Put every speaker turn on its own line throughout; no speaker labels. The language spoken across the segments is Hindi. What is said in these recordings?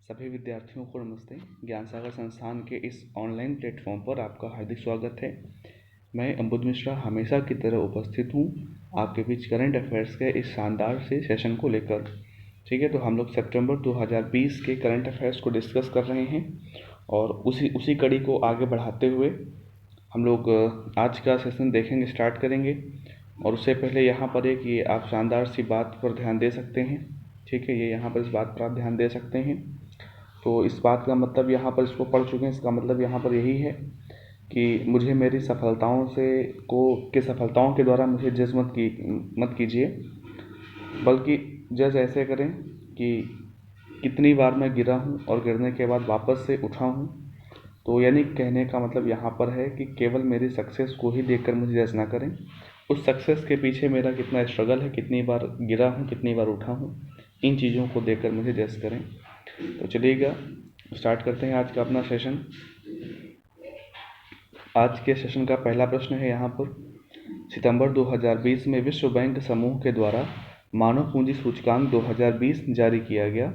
सभी विद्यार्थियों को नमस्ते। ज्ञान सागर संस्थान के इस ऑनलाइन प्लेटफॉर्म पर आपका हार्दिक स्वागत है। मैं अम्बुद मिश्रा हमेशा की तरह उपस्थित हूँ आपके बीच करंट अफेयर्स के इस शानदार से सेशन को लेकर। ठीक है, तो हम लोग सितंबर 2020 के करंट अफेयर्स को डिस्कस कर रहे हैं और उसी कड़ी को आगे बढ़ाते हुए हम लोग आज का सेशन देखेंगे, स्टार्ट करेंगे। और उससे पहले यहाँ पर एक ये आप शानदार सी बात पर ध्यान दे सकते हैं। ठीक है, ये यहाँ पर इस बात पर आप ध्यान दे सकते हैं। तो इस बात का मतलब यहाँ पर इसको पढ़ चुके हैं, इसका मतलब यहाँ पर यही है कि मुझे मेरी सफलताओं के द्वारा मुझे जज मत कीजिए, बल्कि जज ऐसे करें कि कितनी बार मैं गिरा हूँ और गिरने के बाद वापस से उठा हूँ। तो यानी कहने का मतलब यहाँ पर है कि केवल मेरी सक्सेस को ही देखकर मुझे जज ना करें, उस सक्सेस के पीछे मेरा कितना स्ट्रगल है, कितनी बार गिरा हूँ, कितनी बार उठा हूँ, इन चीज़ों को देखकर मुझे जज करें। तो चलिएगा स्टार्ट करते हैं आज का अपना सेशन। आज के सेशन का पहला प्रश्न है यहाँ पर, सितंबर 2020 में विश्व बैंक समूह के द्वारा मानव पूंजी सूचकांक 2020 जारी किया गया।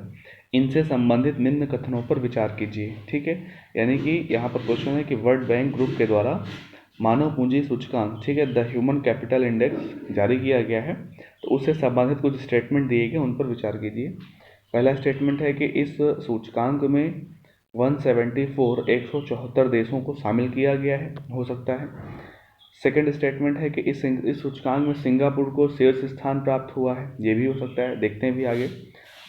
इनसे संबंधित निम्न कथनों पर विचार कीजिए। ठीक है, यानी कि यहाँ पर क्वेश्चन है कि वर्ल्ड बैंक ग्रुप के द्वारा मानव पूंजी सूचकांक, ठीक है, द ह्यूमन कैपिटल इंडेक्स जारी किया गया है, तो उससे संबंधित कुछ स्टेटमेंट दिए गए, उन पर विचार कीजिए। पहला स्टेटमेंट है कि इस सूचकांक में 174 देशों को शामिल किया गया है, हो सकता है। सेकंड स्टेटमेंट है कि इस सूचकांक में सिंगापुर को शीर्ष स्थान प्राप्त हुआ है, ये भी हो सकता है, देखते हैं भी आगे।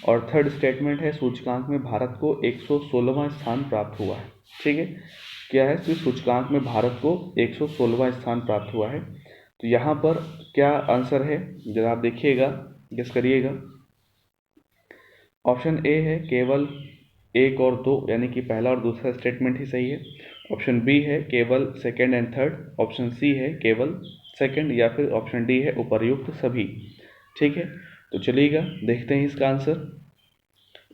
और थर्ड स्टेटमेंट है सूचकांक में भारत को 116वां स्थान प्राप्त हुआ है। ठीक है, क्या है कि सूचकांक में भारत को 116वां स्थान प्राप्त हुआ है। तो यहाँ पर क्या आंसर है जरा आप देखिएगा, गेस करिएगा। ऑप्शन ए है केवल 1 और 2, यानी कि पहला और दूसरा स्टेटमेंट ही सही है। ऑप्शन बी है केवल second and third. Option C है केवल सेकंड, या फिर ऑप्शन डी है उपर्युक्त सभी। ठीक है, तो चलिएगा देखते हैं इसका आंसर।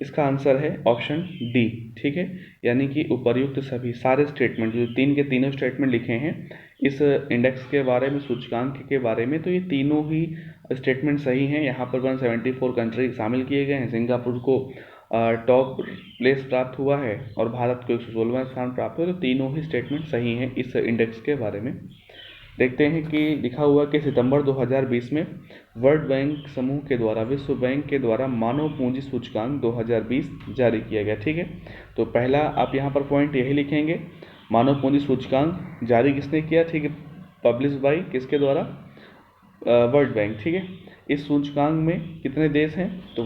इसका आंसर है ऑप्शन डी। ठीक है, यानी कि उपर्युक्त सभी सारे स्टेटमेंट, जो तीन के तीनों स्टेटमेंट लिखे हैं इस इंडेक्स के बारे में, सूचकांक के बारे में, तो ये तीनों ही स्टेटमेंट सही हैं। यहाँ पर 174 कंट्री शामिल किए गए हैं, सिंगापुर को टॉप प्लेस प्राप्त हुआ है और भारत को 116वां स्थान प्राप्त हुआ। तो तीनों ही स्टेटमेंट सही हैं इस इंडेक्स के बारे में। देखते हैं कि लिखा हुआ कि सितंबर 2020 में वर्ल्ड बैंक समूह के द्वारा विश्व बैंक के द्वारा मानव पूंजी सूचकांक 2020 जारी किया गया। ठीक है, तो पहला आप यहाँ पर पॉइंट यही लिखेंगे, मानव पूंजी सूचकांक जारी किसने किया। ठीक है, पब्लिश बाई किसके द्वारा, वर्ल्ड बैंक। ठीक है, इस सूचकांक में कितने देश हैं, तो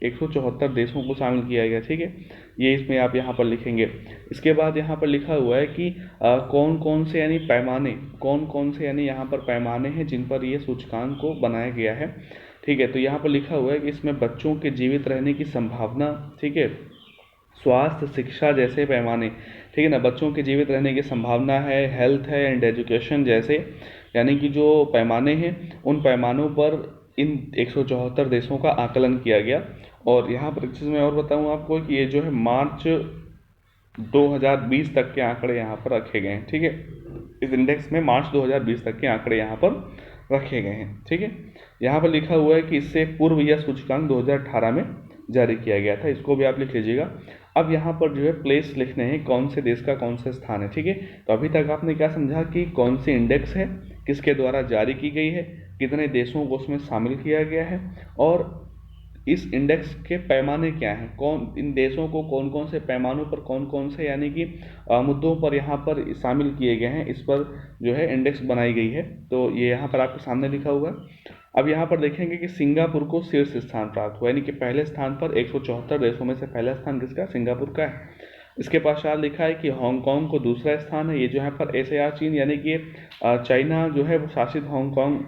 174 देशों को शामिल किया गया। ठीक है, ये इसमें आप यहाँ पर लिखेंगे। इसके बाद यहाँ पर लिखा हुआ है कि कौन कौन से यानी यहाँ पर पैमाने हैं जिन पर ये सूचकांक को बनाया गया है। ठीक है, तो यहाँ पर लिखा हुआ है कि इसमें बच्चों के जीवित रहने की संभावना, ठीक है, स्वास्थ्य, शिक्षा जैसे पैमाने, ठीक है ना, बच्चों के जीवित रहने की संभावना है, हेल्थ है एंड एजुकेशन जैसे, यानी कि जो पैमाने हैं उन पैमानों पर इन 174 देशों का आकलन किया गया। और यहाँ पर एक चीज़ मैं और बताऊँ आपको कि ये जो है मार्च 2020 तक के आंकड़े यहाँ पर रखे गए हैं। ठीक है, इस इंडेक्स में मार्च 2020 तक के आंकड़े यहाँ पर रखे गए हैं। ठीक है, यहाँ पर लिखा हुआ है कि इससे पूर्व यह सूचकांक 2018 में जारी किया गया था, इसको भी आप लिख लीजिएगा। अब यहाँ पर जो है प्लेस लिखने हैं, कौन से देश का कौन सा स्थान है। ठीक है, तो अभी तक आपने क्या समझा कि कौन सी इंडेक्स है, किसके द्वारा जारी की गई है, कितने देशों को उसमें शामिल किया गया है, और इस इंडेक्स के पैमाने क्या हैं, कौन इन देशों को कौन कौन से पैमानों पर, कौन कौन से यानी कि मुद्दों पर यहाँ पर शामिल किए गए हैं, इस पर जो है इंडेक्स बनाई गई है। तो ये यहाँ पर आपके सामने लिखा हुआ है। अब यहाँ पर देखेंगे कि सिंगापुर को शीर्ष स्थान प्राप्त हुआ, यानी कि पहले स्थान पर 174 देशों में से पहला स्थान किसका, सिंगापुर का है। इसके पश्चात लिखा है कि हांगकांग को दूसरा स्थान है। ये जो यहाँ पर एशिया चीन, यानी कि चाइना जो है वो शासित हांगकांग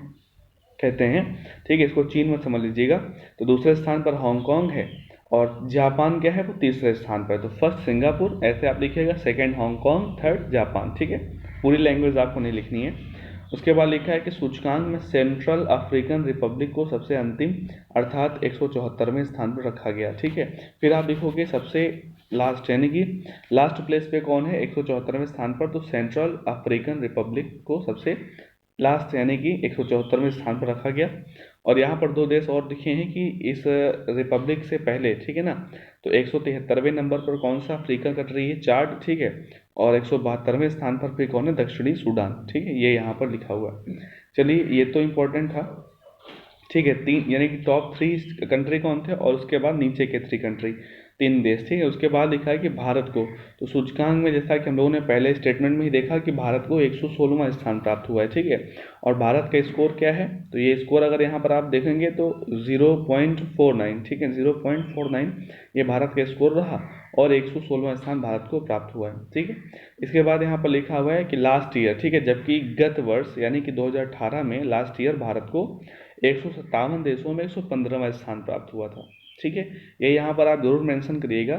कहते हैं। ठीक है, इसको चीन मत समझ लीजिएगा। तो दूसरे स्थान पर हांगकांग है और जापान क्या है, वो तीसरे स्थान पर। तो फर्स्ट सिंगापुर ऐसे आप लिखिएगा, सेकंड हांगकांग, थर्ड जापान। ठीक है, पूरी लैंग्वेज आपको नहीं लिखनी है। उसके बाद लिखा है कि सूचकांक में सेंट्रल अफ्रीकन रिपब्लिक को सबसे अंतिम अर्थात 174वें स्थान पर रखा गया। ठीक है, फिर आप लिखोगे सबसे लास्ट, यानी कि लास्ट प्लेस पे कौन है 174वें स्थान पर, तो सेंट्रल अफ्रीकन रिपब्लिक को सबसे लास्ट यानी कि 174वें स्थान पर रखा गया। और यहाँ पर दो देश और दिखे हैं कि इस रिपब्लिक से पहले, ठीक है ना। तो 173वें नंबर पर कौन सा अफ्रीका कंट्री है, चाड, ठीक है। और 172वें स्थान पर फिर कौन है, दक्षिणी सूडान, ठीक है, ये यहाँ पर लिखा हुआ है। चलिए, ये तो इम्पोर्टेंट था, ठीक है। तीन यानी कि टॉप 3 कंट्री कौन थे, और उसके बाद नीचे के 3 कंट्री, 3 देश, ठीक है। उसके बाद लिखा है कि भारत को, तो सूचकांक में जैसा कि हम लोगों ने पहले स्टेटमेंट में ही देखा कि भारत को 116वां स्थान प्राप्त हुआ है, ठीक है। और भारत का स्कोर क्या है, तो ये स्कोर अगर यहाँ पर आप देखेंगे तो 0.49, ठीक है, 0.49 ये भारत का स्कोर रहा, और 116वां स्थान भारत को प्राप्त हुआ है, ठीक है। इसके बाद यहाँ पर लिखा हुआ है कि लास्ट ईयर, ठीक है, जबकि गत वर्ष यानी कि 2018 में लास्ट ईयर भारत को 157 देशों में 115वां स्थान प्राप्त हुआ था, ठीक है। ये यहाँ पर आप जरूर मेंशन करिएगा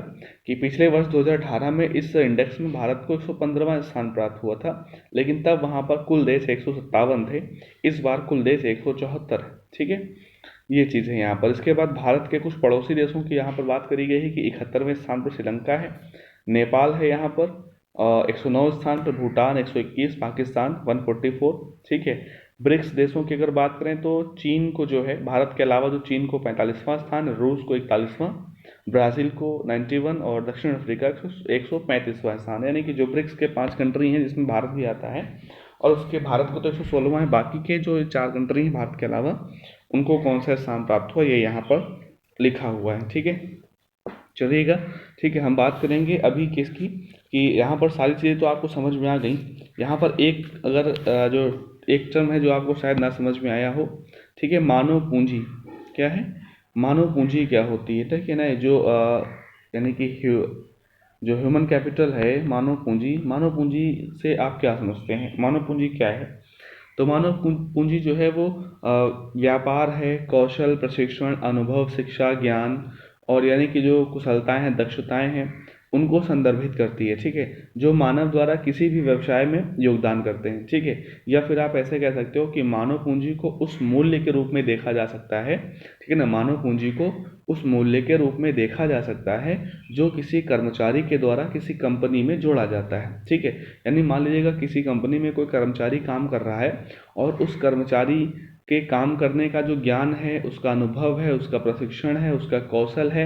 कि पिछले वर्ष 2018 में इस इंडेक्स में भारत को 115वां स्थान प्राप्त हुआ था, लेकिन तब वहाँ पर कुल देश 157 थे, इस बार कुल देश 174 है, ठीक है। ये चीज़ है यहाँ पर। इसके बाद भारत के कुछ पड़ोसी देशों की यहाँ पर बात करी गई है कि 71वें स्थान पर श्रीलंका है, नेपाल है यहाँ पर 109 स्थान पर, भूटान 121, पाकिस्तान 144, ठीक है। ब्रिक्स देशों की अगर बात करें तो चीन को जो है, भारत के अलावा जो चीन को 45वां स्थान, रूस को 41वां, ब्राज़ील को 91 और दक्षिण अफ्रीका को 135वां स्थान, यानी कि जो ब्रिक्स के 5 कंट्री हैं जिसमें भारत भी आता है, और उसके भारत को तो 116वां है, बाकी के जो 4 कंट्री हैं भारत के अलावा उनको कौन सा स्थान प्राप्त हुआ, ये यहाँ पर लिखा हुआ है, ठीक है। चलिएगा, ठीक है, हम बात करेंगे अभी किसकी, कि यहाँ पर सारी चीज़ें तो आपको समझ में आ गई। यहाँ पर एक अगर जो एक टर्म है जो आपको शायद ना समझ में आया हो, ठीक है, मानव पूंजी क्या है, मानव पूंजी क्या होती है, ठीक है ना। जो यानी कि जो ह्यूमन कैपिटल है, मानव पूंजी, मानव पूंजी से आप क्या समझते हैं, मानव पूंजी क्या है। तो मानव पूंजी जो है वो व्यापार है, कौशल, प्रशिक्षण, अनुभव, शिक्षा, ज्ञान, और यानी कि जो कुशलताएं हैं, दक्षताएं हैं, उनको संदर्भित करती है, ठीक है, जो मानव द्वारा किसी भी व्यवसाय में योगदान करते हैं, ठीक है। या फिर आप ऐसे कह सकते हो कि मानव पूंजी को उस मूल्य के रूप में देखा जा सकता है, ठीक है ना, मानव पूंजी को उस मूल्य के रूप में देखा जा सकता है जो किसी कर्मचारी के द्वारा किसी कंपनी में जोड़ा जाता है, ठीक है। यानी मान लीजिएगा किसी कंपनी में कोई कर्मचारी काम कर रहा है, और उस कर्मचारी के काम करने का जो ज्ञान है, उसका अनुभव है, उसका प्रशिक्षण है, उसका कौशल है,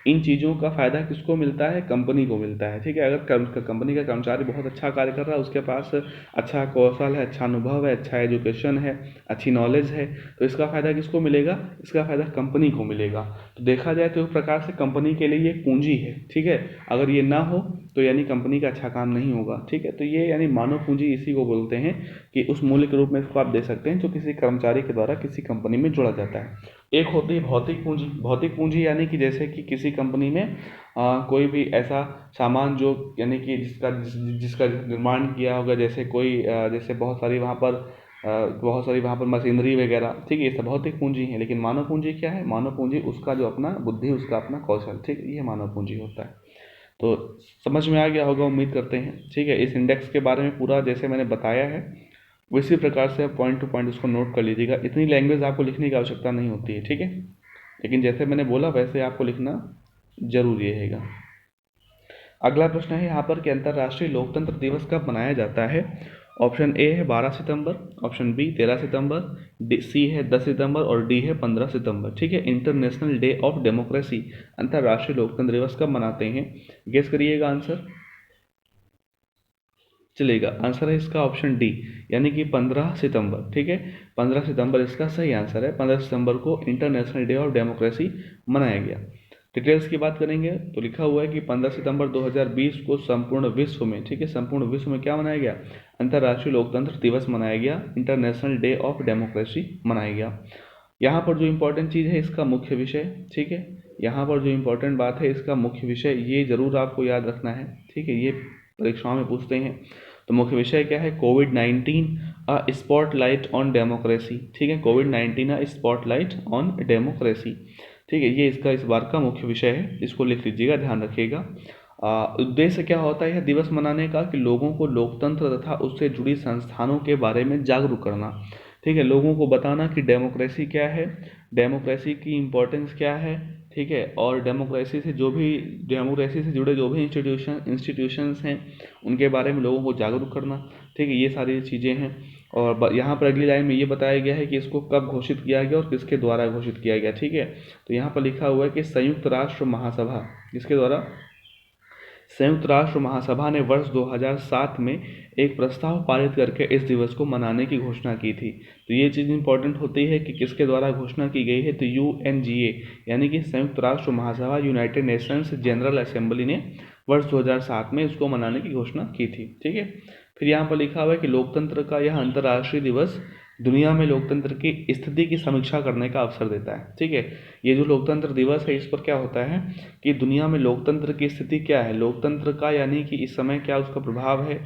इन चीज़ों का फ़ायदा किसको मिलता है, कंपनी को मिलता है, ठीक है। अगर कंपनी का कर्मचारी बहुत अच्छा कार्य कर रहा है, उसके पास अच्छा कौशल है, अच्छा अनुभव है, अच्छा एजुकेशन है, अच्छी नॉलेज है, तो इसका फ़ायदा किसको मिलेगा, इसका फ़ायदा कंपनी को मिलेगा। तो देखा जाए तो एक प्रकार से कंपनी के लिए ये पूंजी है, ठीक है। अगर ये ना हो तो यानी कंपनी का अच्छा काम नहीं होगा, ठीक है। तो ये यानी मानव पूंजी इसी को बोलते हैं कि उस मूल्य के रूप में इसको आप दे सकते हैं जो किसी कर्मचारी के द्वारा किसी कंपनी में जोड़ा जाता है। एक होती है भौतिक पूंजी। भौतिक पूंजी यानी कि जैसे कि किसी कंपनी में कोई भी ऐसा सामान जो यानी कि जिसका निर्माण किया होगा, जैसे कोई जैसे बहुत सारी वहाँ पर मशीनरी वगैरह, ठीक है, ये सब भौतिक पूंजी है। लेकिन मानव पूंजी क्या है, मानव पूंजी उसका जो अपना बुद्धि, उसका अपना कौशल, ठीक, ये मानव पूंजी होता है। तो समझ में आ गया होगा, उम्मीद करते हैं, ठीक है। इस इंडेक्स के बारे में पूरा जैसे मैंने बताया है उसी प्रकार से आप पॉइंट टू पॉइंट उसको नोट कर लीजिएगा। इतनी लैंग्वेज आपको लिखने की आवश्यकता नहीं होती है, ठीक है, लेकिन जैसे मैंने बोला वैसे आपको लिखना जरूरी रहेगा। अगला प्रश्न है यहाँ पर कि अंतर्राष्ट्रीय लोकतंत्र दिवस कब मनाया जाता है। ऑप्शन ए है 12 सितंबर, ऑप्शन बी 13 सितंबर, सी है 10 सितंबर, और डी है 15 सितंबर, ठीक है। इंटरनेशनल डे ऑफ डेमोक्रेसी, अंतर्राष्ट्रीय लोकतंत्र दिवस कब मनाते हैं, गेस करिएगा आंसर। चलेगा, आंसर है इसका ऑप्शन डी, यानी कि 15 सितंबर, ठीक है। 15 सितंबर इसका सही आंसर है। 15 सितंबर को इंटरनेशनल डे ऑफ डेमोक्रेसी मनाया गया। डिटेल्स की बात करेंगे तो लिखा हुआ है कि 15 सितंबर 2020 को संपूर्ण विश्व में, ठीक है, संपूर्ण विश्व में क्या मनाया गया, अंतर्राष्ट्रीय लोकतंत्र दिवस मनाया गया, इंटरनेशनल डे ऑफ डेमोक्रेसी मनाया गया। यहाँ पर जो इम्पोर्टेंट चीज़ है इसका मुख्य विषय, ठीक है, यहाँ पर जो इम्पोर्टेंट बात है इसका मुख्य विषय, ये जरूर आपको याद रखना है, ठीक है, ये परीक्षाओं में पूछते हैं। तो मुख्य विषय क्या है, कोविड-19 अ स्पॉटलाइट ऑन डेमोक्रेसी, ठीक है, कोविड-19 अ स्पॉटलाइट ऑन डेमोक्रेसी, ठीक है, ये इसका इस बार का मुख्य विषय है, इसको लिख लीजिएगा, ध्यान रखिएगा। उद्देश्य क्या होता है यह दिवस मनाने का, कि लोगों को लोकतंत्र तथा उससे जुड़ी संस्थानों के बारे में जागरूक करना, ठीक है, लोगों को बताना कि डेमोक्रेसी क्या है, डेमोक्रेसी की इम्पोर्टेंस क्या है, ठीक है, और डेमोक्रेसी से जुड़े जो भी इंस्टीट्यूशंस हैं उनके बारे में लोगों को जागरूक करना, ठीक है, ये सारी चीज़ें हैं। और यहाँ पर अगली लाइन में ये बताया गया है कि इसको कब घोषित किया गया और किसके द्वारा घोषित किया गया। ठीक है, तो यहाँ पर लिखा हुआ है कि संयुक्त राष्ट्र महासभा, किसके द्वारा? संयुक्त राष्ट्र महासभा ने वर्ष 2007 में एक प्रस्ताव पारित करके इस दिवस को मनाने की घोषणा की थी। तो ये चीज़ इंपॉर्टेंट होती है कि किसके द्वारा घोषणा की गई है, तो UNGA यानी कि संयुक्त राष्ट्र महासभा, यूनाइटेड नेशंस जनरल असेंबली ने वर्ष 2007 में इसको मनाने की घोषणा की थी। ठीक है, फिर यहाँ पर लिखा हुआ है कि लोकतंत्र का यह अंतर्राष्ट्रीय दिवस दुनिया में लोकतंत्र की स्थिति की समीक्षा करने का अवसर देता है। ठीक है, ये जो लोकतंत्र दिवस है इस पर क्या होता है कि दुनिया में लोकतंत्र की स्थिति क्या है, लोकतंत्र का यानी कि इस समय क्या उसका प्रभाव है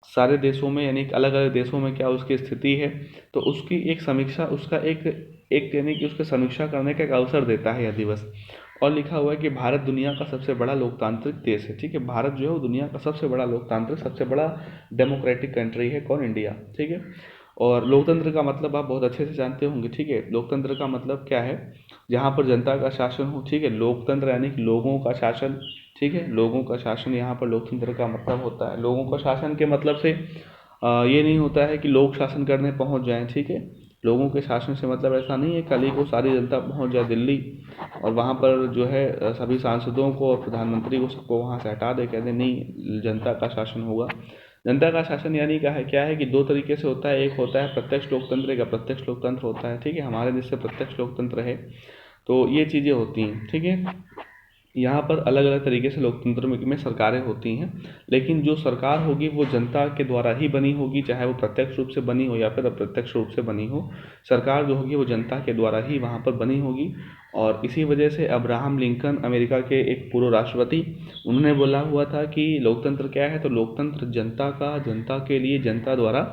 सारे देशों में, यानी कि अलग अलग देशों में क्या उसकी स्थिति है, तो उसकी एक समीक्षा, उसका एक यानी कि उसकी समीक्षा करने का एक अवसर देता है यह दिवस। और लिखा हुआ है कि भारत दुनिया का सबसे बड़ा लोकतांत्रिक देश है। ठीक है, भारत जो है वो दुनिया का सबसे बड़ा लोकतांत्रिक, सबसे बड़ा डेमोक्रेटिक कंट्री है। कौन? इंडिया। ठीक है, और लोकतंत्र का मतलब आप बहुत अच्छे से जानते होंगे। ठीक है, लोकतंत्र का मतलब क्या है? जहाँ पर जनता का शासन हो। ठीक है, लोकतंत्र यानी कि लोगों का शासन। ठीक है, लोगों का शासन, यहाँ पर लोकतंत्र का मतलब होता है। लोगों का शासन के मतलब से ये नहीं होता है कि लोग शासन करने पहुँच जाएं। ठीक है, लोगों के शासन से मतलब ऐसा नहीं है कल ही को सारी जनता पहुँच जाए दिल्ली और वहाँ पर जो है सभी सांसदों को और प्रधानमंत्री को सबको वहाँ से हटा दे, कहते नहीं जनता का शासन होगा। जनता का शासन यानी क्या है कि दो तरीके से होता है। एक होता है प्रत्यक्ष लोकतंत्र, एक अप्रत्यक्ष लोकतंत्र होता है। ठीक है, हमारे देश से प्रत्यक्ष लोकतंत्र है, तो ये चीज़ें होती हैं। ठीक है, यहाँ पर अलग अलग तरीके से लोकतंत्र में सरकारें होती हैं, लेकिन जो सरकार होगी वो जनता के द्वारा ही बनी होगी, चाहे वो प्रत्यक्ष रूप से बनी हो या फिर अप्रत्यक्ष रूप से बनी हो। सरकार जो होगी वो जनता के द्वारा ही वहाँ पर बनी होगी। और इसी वजह से अब्राहम लिंकन, अमेरिका के एक पूर्व राष्ट्रपति, उन्होंने बोला हुआ था कि लोकतंत्र क्या है, तो लोकतंत्र जनता का, जनता के लिए, जनता द्वारा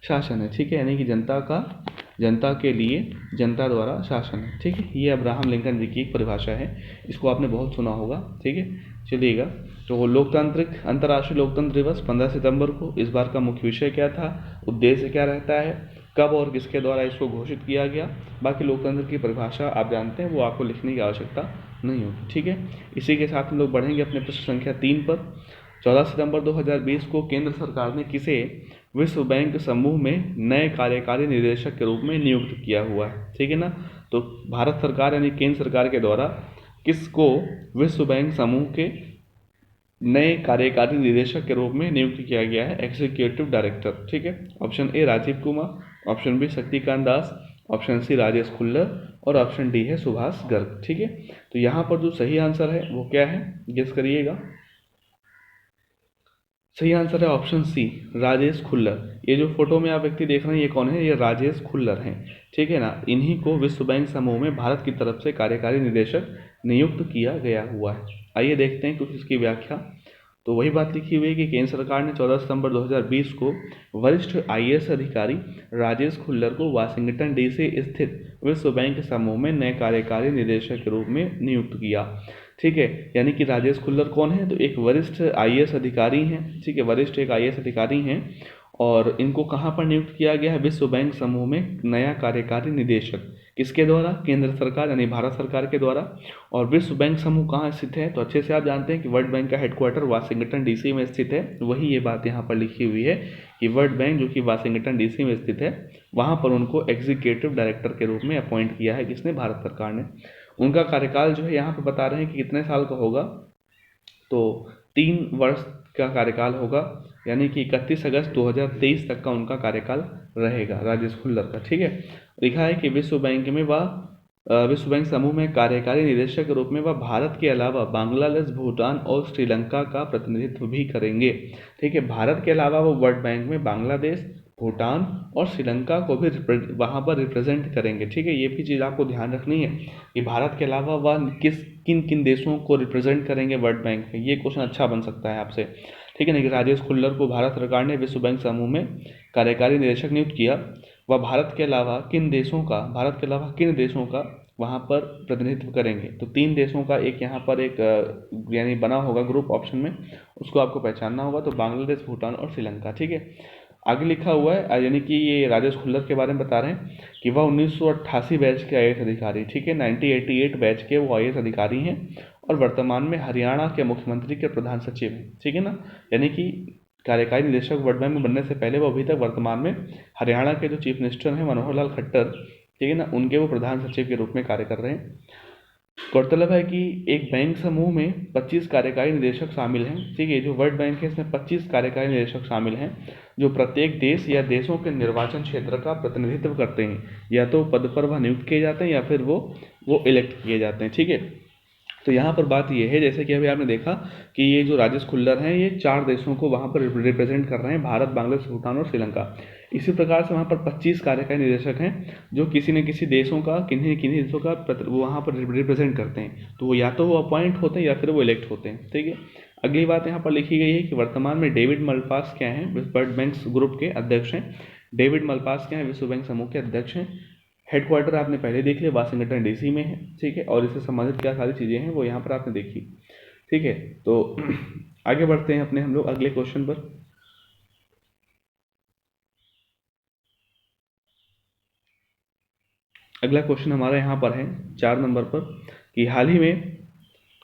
शासन है। ठीक है, यानी कि जनता का, जनता के लिए, जनता द्वारा शासन है। ठीक है, ये अब्राहम लिंकन जी की एक परिभाषा है, इसको आपने बहुत सुना होगा। ठीक है, चलिएगा, तो लोकतांत्रिक अंतर्राष्ट्रीय लोकतंत्र दिवस 15 सितंबर को, इस बार का मुख्य विषय क्या था, उद्देश्य क्या रहता है, कब और किसके द्वारा इसको घोषित किया गया। बाकी लोकतंत्र की परिभाषा आप जानते हैं, वो आपको लिखने की आवश्यकता नहीं होगी। ठीक है, इसी के साथ हम लोग बढ़ेंगे अपने प्रश्न संख्या 3 पर। 14 सितंबर 2020 को केंद्र सरकार ने किसे विश्व बैंक समूह में नए कार्यकारी निदेशक के रूप में नियुक्त किया हुआ है। ठीक है ना, तो भारत सरकार यानी केंद्र सरकार के द्वारा किसको विश्व बैंक समूह के नए कार्यकारी निदेशक के रूप में नियुक्त किया गया है, एग्जीक्यूटिव डायरेक्टर। ठीक है, option A Rajiv Kumar, option B Shaktikanta Das, option C Rajesh Khullar और ऑप्शन डी है सुभाष गर्ग। ठीक है, तो यहाँ पर जो सही आंसर है वो क्या है, गेस करिएगा। सही आंसर है ऑप्शन सी, राजेश खुल्लर। ये जो फोटो में आप व्यक्ति देख रहे हैं ये कौन है, ये राजेश खुल्लर हैं। ठीक है ना, इन्हीं को विश्व बैंक समूह में भारत की तरफ से कार्यकारी निदेशक नियुक्त किया गया हुआ है। आइए देखते हैं कुछ इसकी व्याख्या। तो वही बात लिखी हुई है कि केंद्र सरकार ने 14 सितंबर 2020 को वरिष्ठ IAS अधिकारी राजेश खुल्लर को वाशिंगटन DC स्थित विश्व बैंक समूह में नए कार्यकारी निदेशक के रूप में नियुक्त किया। ठीक है, यानी कि राजेश खुल्लर कौन है, तो एक वरिष्ठ IAS अधिकारी हैं। ठीक है, वरिष्ठ एक IAS अधिकारी हैं और इनको कहाँ पर नियुक्त किया गया है, विश्व बैंक समूह में नया कार्यकारी निदेशक। किसके द्वारा, केंद्र सरकार यानी भारत सरकार के द्वारा। और विश्व बैंक समूह कहाँ स्थित है, तो अच्छे से आप जानते हैं कि वर्ल्ड बैंक का हेडक्वार्टर वाशिंगटन DC में स्थित है। वही ये बात यहाँ पर लिखी हुई है कि वर्ल्ड बैंक जो कि वाशिंगटन DC में स्थित है, वहाँ पर उनको एग्जीक्यूटिव डायरेक्टर के रूप में अपॉइंट किया है, किसने, भारत सरकार ने। उनका कार्यकाल जो है यहाँ पर बता रहे हैं कि कितने साल का होगा, तो 3 वर्ष का कार्यकाल होगा, यानी कि 31 अगस्त 2023 तक का उनका कार्यकाल रहेगा राजेश खुल्लर का। ठीक है, लिखा है कि विश्व बैंक समूह में कार्यकारी निदेशक के रूप में वह भारत के अलावा बांग्लादेश, भूटान और श्रीलंका का प्रतिनिधित्व भी करेंगे। ठीक है, भारत के अलावा वो वर्ल्ड बैंक में बांग्लादेश, भूटान और श्रीलंका को भी वहाँ पर रिप्रेजेंट करेंगे। ठीक है, ये भी चीज़ आपको ध्यान रखनी है कि भारत के अलावा वह किन किन देशों को रिप्रेजेंट करेंगे वर्ल्ड बैंक में। ये क्वेश्चन अच्छा बन सकता है आपसे। ठीक है ना, कि राजेश खुल्लर को भारत सरकार ने विश्व बैंक समूह में कार्यकारी निदेशक नियुक्त किया, वह भारत के अलावा किन देशों का वहाँ पर प्रतिनिधित्व करेंगे। तो 3 देशों का एक यहाँ पर एक यानी बना होगा ग्रुप ऑप्शन में, उसको आपको पहचानना होगा, तो बांग्लादेश, भूटान और श्रीलंका। ठीक है, आगे लिखा हुआ है यानी कि ये राजेश खुल्लर के बारे में बता रहे हैं कि वह 1988 बैच के IAS अधिकारी, ठीक है, 1988 बैच के वो IAS अधिकारी हैं और वर्तमान में हरियाणा के मुख्यमंत्री के प्रधान सचिव हैं। ठीक है ना, यानी कि कार्यकारी निदेशक वर्ल्ड बैंक में बनने से पहले वो अभी तक वर्तमान में हरियाणा के जो चीफ मिनिस्टर हैं मनोहर लाल खट्टर, ठीक है ना, उनके वो प्रधान सचिव के रूप में कार्य कर रहे हैं। गौरतलब है कि एक बैंक समूह में 25 कार्यकारी निदेशक शामिल हैं, ठीक है। जो वर्ल्ड बैंक है इसमें 25 कार्यकारी निदेशक शामिल हैं जो प्रत्येक देश या देशों के निर्वाचन क्षेत्र का प्रतिनिधित्व करते हैं। या तो पद पर वह नियुक्त किए जाते हैं या फिर वो इलेक्ट किए जाते हैं, ठीक है। तो यहाँ पर बात ये है, जैसे कि अभी आपने देखा कि ये जो राजेश खुल्लर हैं ये 4 देशों को वहाँ पर रिप्रेजेंट कर रहे हैं, भारत, बांग्लादेश, भूटान और श्रीलंका। इसी प्रकार से वहाँ पर 25 कार्यकारी निदेशक हैं जो किसी न किसी देशों का, किन्हीं किन्हीं देशों का वो वहाँ पर रिप्रेजेंट करते हैं। तो वो या तो वो अपॉइंट होते हैं या फिर वो इलेक्ट होते हैं, ठीक है। अगली बात यहाँ पर लिखी गई है कि वर्तमान में डेविड मलपास क्या हैं, वर्ल्ड बैंक ग्रुप के अध्यक्ष हैं। डेविड मलपास क्या हैं, विश्व बैंक समूह के अध्यक्ष हैं। हेडक्वार्टर आपने पहले देख लिया, वाशिंगटन डीसी में है, ठीक है। और इससे संबंधित क्या सारी चीज़ें हैं वो यहाँ पर आपने देखी, ठीक है। तो आगे बढ़ते हैं अपने हम लोग अगले क्वेश्चन पर। अगला क्वेश्चन हमारा यहाँ पर है 4 नंबर पर कि हाल ही में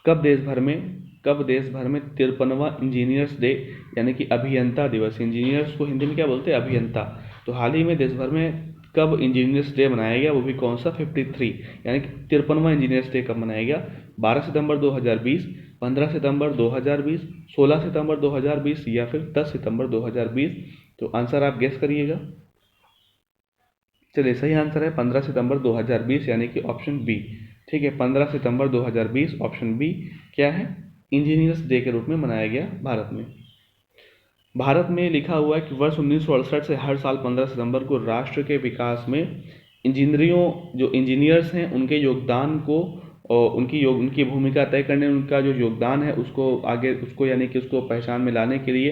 कब देश भर में 53वां इंजीनियर्स डे यानी कि अभियंता दिवस, इंजीनियर्स को हिंदी में क्या बोलते हैं, अभियंता। तो हाल ही में देश भर में कब इंजीनियर्स डे मनाया गया, वो भी कौन सा, 53 यानी कि 53वां इंजीनियर्स डे कब मनाया गया? 12 सितंबर 2020, 15 सितंबर 2020, 16 सितंबर 2020 या फिर 10 सितंबर 2020। तो आंसर आप गेस करिएगा। चलिए, सही आंसर है 15 सितंबर 2020 यानी कि ऑप्शन बी, ठीक है। 15 सितंबर 2020 ऑप्शन बी क्या है, इंजीनियर्स डे के रूप में मनाया गया भारत में। भारत में लिखा हुआ है कि वर्ष 1968 से हर साल 15 सितंबर को राष्ट्र के विकास में जो इंजीनियर्स हैं उनके योगदान को और उनकी भूमिका तय करने में उनका जो योगदान है उसको यानी कि उसको पहचान में लाने के लिए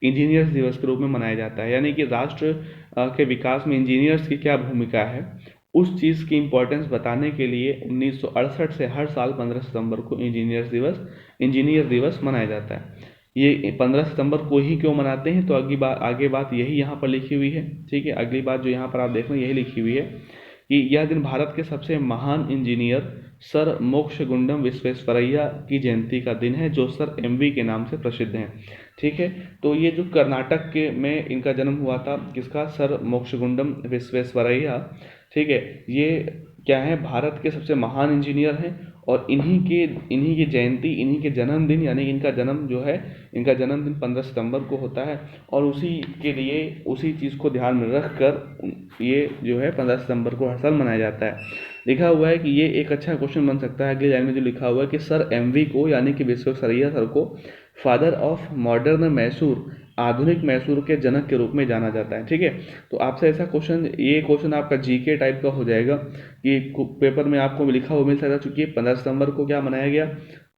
इंजीनियर्स दिवस के रूप में मनाया जाता है। यानी कि राष्ट्र के विकास में इंजीनियर्स की क्या भूमिका है उस चीज़ की इम्पोर्टेंस बताने के लिए 1968 से हर साल 15 सितंबर को इंजीनियर दिवस मनाया जाता है। ये 15 सितंबर को ही क्यों मनाते हैं, तो आगे बात यही यहाँ पर लिखी हुई है, ठीक है। अगली बात जो यहाँ पर आप देख रहे हैं यही लिखी हुई है कि यह दिन भारत के सबसे महान इंजीनियर सर मोक्षगुंडम विश्वेश्वरैया की जयंती का दिन है, जो सर एमवी के नाम से प्रसिद्ध हैं, ठीक है। तो ये जो कर्नाटक के में इनका जन्म हुआ था, किसका, सर मोक्षगुंडम विश्वेश्वरैया, ठीक है। ये क्या है, भारत के सबसे महान इंजीनियर हैं और इन्हीं की जयंती, इन्हीं के जन्मदिन यानी इनका जन्मदिन 15 सितंबर को होता है। और उसी के लिए उसी चीज़ को ध्यान में रख कर ये जो है 15 सितंबर को हर साल मनाया जाता है। लिखा हुआ है कि ये एक अच्छा क्वेश्चन बन सकता है। अगली लाइन में जो लिखा हुआ है कि सर एमवी को यानी कि विश्वेश्वरैया सर को फादर ऑफ मॉडर्न मैसूर, आधुनिक मैसूर के जनक के रूप में जाना जाता है, ठीक है। तो आपसे ऐसा ये क्वेश्चन आपका जीके टाइप का हो जाएगा कि पेपर में आपको लिखा हुआ मिल सकता है। चूंकि 15 सितंबर को क्या मनाया गया,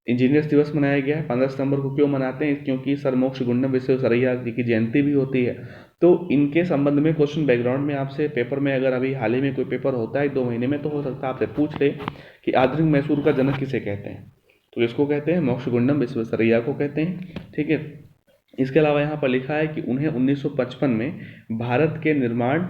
इंजीनियर्स दिवस मनाया गया है। 15 सितंबर को क्यों मनाते हैं, क्योंकि सर मोक्षगुंडम विश्वेश्वरैया जी की जयंती भी होती है। तो इनके संबंध में क्वेश्चन बैकग्राउंड में आपसे पेपर में, अगर अभी हाल ही में कोई पेपर होता है 2 महीने में, तो हो सकता है आपसे पूछ ले कि आधुनिक मैसूर का जनक किसे कहते हैं। तो इसको कहते हैं मोक्षगुंडम विश्वेश्वरैया को कहते हैं, ठीक है। इसके अलावा यहाँ पर लिखा है कि उन्हें 1955 में भारत के निर्माण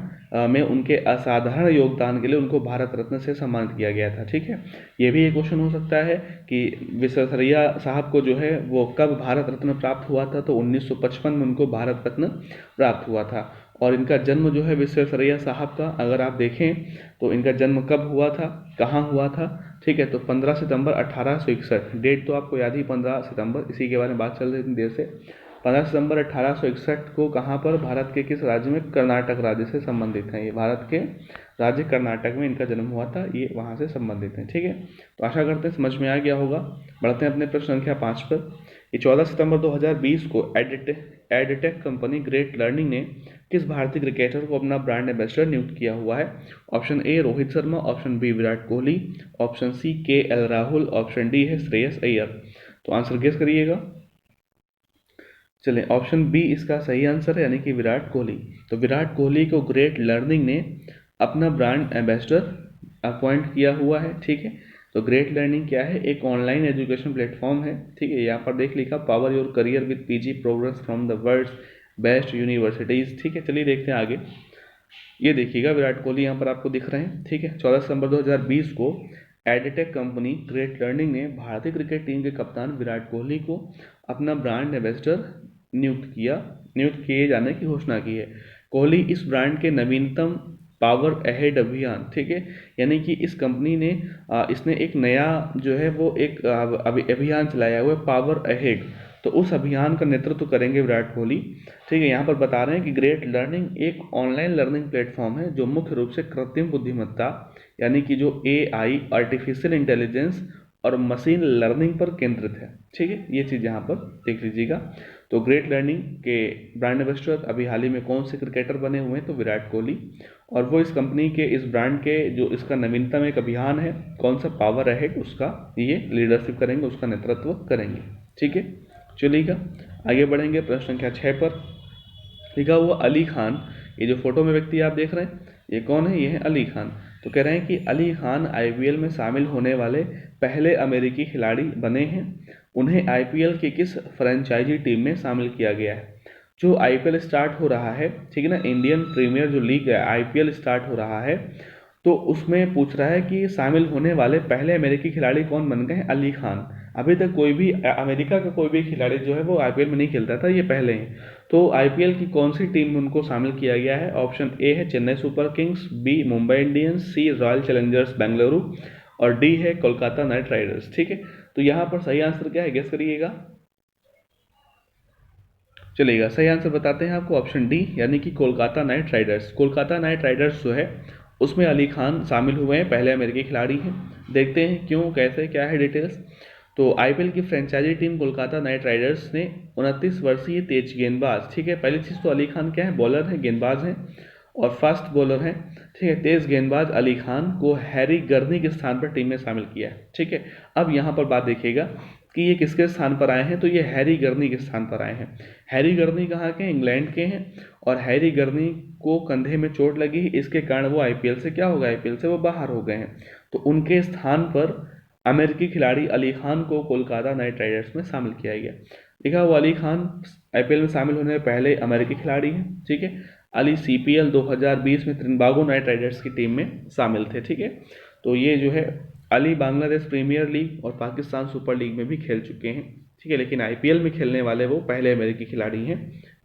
में उनके असाधारण योगदान के लिए उनको भारत रत्न से सम्मानित किया गया था, ठीक है। ये भी एक क्वेश्चन हो सकता है कि विश्वेश्वरैया साहब को जो है वो कब भारत रत्न प्राप्त हुआ था, तो 1955 में उनको भारत रत्न प्राप्त हुआ था। और इनका जन्म जो है विश्वेश्वरैया साहब का अगर आप देखें तो इनका जन्म कब हुआ था, कहाँ हुआ था, ठीक है। तो 15 सितंबर 1861, डेट तो आपको याद ही 15 सितंबर, इसी के बारे में बात चल रही इतनी देर से। 15 सितंबर 1861 को कहाँ पर, भारत के किस राज्य में, कर्नाटक राज्य से संबंधित हैं। ये भारत के राज्य कर्नाटक में इनका जन्म हुआ था, ये वहाँ से संबंधित हैं, ठीक है। तो आशा करते हैं समझ में आ गया होगा। बढ़ते हैं अपने प्रश्न संख्या 5 पर। ये 14 सितंबर 2020 को एडटेक कंपनी ग्रेट लर्निंग ने किस भारतीय क्रिकेटर को अपना ब्रांड एम्बेसडर नियुक्त किया हुआ है? Option A Rohit Sharma, option B Virat Kohli, option C KL Rahul, option D है श्रेयस अय्यर। तो आंसर गेस करिएगा। चलिए, ऑप्शन बी इसका सही आंसर है यानी कि विराट कोहली। तो विराट कोहली को ग्रेट लर्निंग ने अपना ब्रांड एम्बेसडर अपॉइंट किया हुआ है, ठीक है। तो ग्रेट लर्निंग क्या है, एक ऑनलाइन एजुकेशन प्लेटफॉर्म है, ठीक है। यहाँ पर देख लिखा power your career with PG progress from the world's best universities, ठीक है। चलिए देखते हैं आगे। ये देखिएगा विराट कोहली यहाँ पर आपको दिख रहे हैं, ठीक है। 14 सितंबर 2020 को एडटेक कंपनी ग्रेट लर्निंग ने भारतीय क्रिकेट टीम के कप्तान विराट कोहली को अपना ब्रांड एम्बेसडर नियुक्त किए जाने की घोषणा की है। कोहली इस ब्रांड के नवीनतम पावर अहेड अभियान, ठीक है, यानी कि इस कंपनी ने इसने एक नया जो है वो एक अभियान चलाया हुआ है, पावर अहेड। तो उस अभियान का नेतृत्व करेंगे विराट कोहली। ठीक है, यहाँ पर बता रहे हैं कि ग्रेट लर्निंग एक ऑनलाइन लर्निंग प्लेटफॉर्म है जो मुख्य रूप से कृत्रिम बुद्धिमत्ता यानी कि जो AI, आर्टिफिशियल इंटेलिजेंस और मशीन लर्निंग पर केंद्रित है। ठीक है, ये चीज़ यहाँ पर देख लीजिएगा। तो ग्रेट लर्निंग के ब्रांड एम्बेसडर अभी हाल ही में कौन से क्रिकेटर बने हुए हैं? तो विराट कोहली। और वो इस कंपनी के, इस ब्रांड के जो इसका नवीनतम एक अभियान है, कौन सा, पावर अहेड, उसका ये लीडरशिप करेंगे, उसका नेतृत्व करेंगे। ठीक है, चलिएगा आगे बढ़ेंगे। प्रश्न संख्या 6 पर लिखा हुआ अली खान, ये जो फोटो में व्यक्ति आप देख रहे हैं, ये कौन है? ये है अली खान। तो कह रहे हैं कि अली खान IPL में शामिल होने वाले पहले अमेरिकी खिलाड़ी बने हैं। उन्हें IPL की किस फ्रेंचाइजी टीम में शामिल किया गया है? जो IPL स्टार्ट हो रहा है, ठीक है ना, इंडियन प्रीमियर जो लीग है, IPL स्टार्ट हो रहा है, तो उसमें पूछ रहा है कि शामिल होने वाले पहले अमेरिकी खिलाड़ी कौन बन गए हैं? अली खान। अभी तक कोई भी अमेरिका का कोई भी खिलाड़ी जो है वो IPL में नहीं खेलता था, ये पहले हैं। तो IPL की कौन सी टीम में उनको शामिल किया गया है? ऑप्शन ए है Chennai Super Kings, B Mumbai Indians, C Royal Challengers Bengaluru और डी है कोलकाता नाइट राइडर्स। ठीक है, तो यहाँ पर सही आंसर क्या है, गेस करिएगा। चलिएगा, सही आंसर बताते हैं आपको, ऑप्शन डी यानी कि Kolkata Knight Riders. Kolkata Knight Riders जो है उसमें अली खान शामिल हुए हैं, पहले अमेरिकी खिलाड़ी हैं। देखते हैं क्यों, कैसे, क्या है डिटेल्स। तो IPL की franchise team Kolkata Knight Riders ने 29 वर्षीय तेज गेंदबाज, ठीक है, पहली चीज़ तो अली खान क्या है? बॉलर है, गेंदबाज हैं और फास्ट बॉलर हैं। ठीक है, तेज गेंदबाज अली खान को हैरी गर्नी के स्थान पर टीम में शामिल किया है। ठीक है, अब यहाँ पर बात देखिएगा कि ये किसके स्थान पर आए हैं? तो ये हैरी गर्नी के स्थान पर आए हैं। हैरी गर्नी कहाँ के हैं? इंग्लैंड के हैं। और हैरी गर्नी को कंधे में चोट लगी, इसके कारण वो IPL से क्या होगा? IPL से वो बाहर हो गए हैं। तो उनके स्थान पर अमेरिकी खिलाड़ी अली खान को कोलकाता नाइट राइडर्स में शामिल किया गया। लिखा हुआ अली खान IPL में शामिल होने पहले अमेरिकी खिलाड़ी हैं। ठीक है, अली CPL 2020 में त्रिनबागो नाइट राइडर्स की टीम में शामिल थे। ठीक है, तो ये जो है अली बांग्लादेश प्रीमियर लीग और पाकिस्तान सुपर लीग में भी खेल चुके हैं। ठीक है, लेकिन IPL में खेलने वाले वो पहले अमेरिकी खिलाड़ी हैं,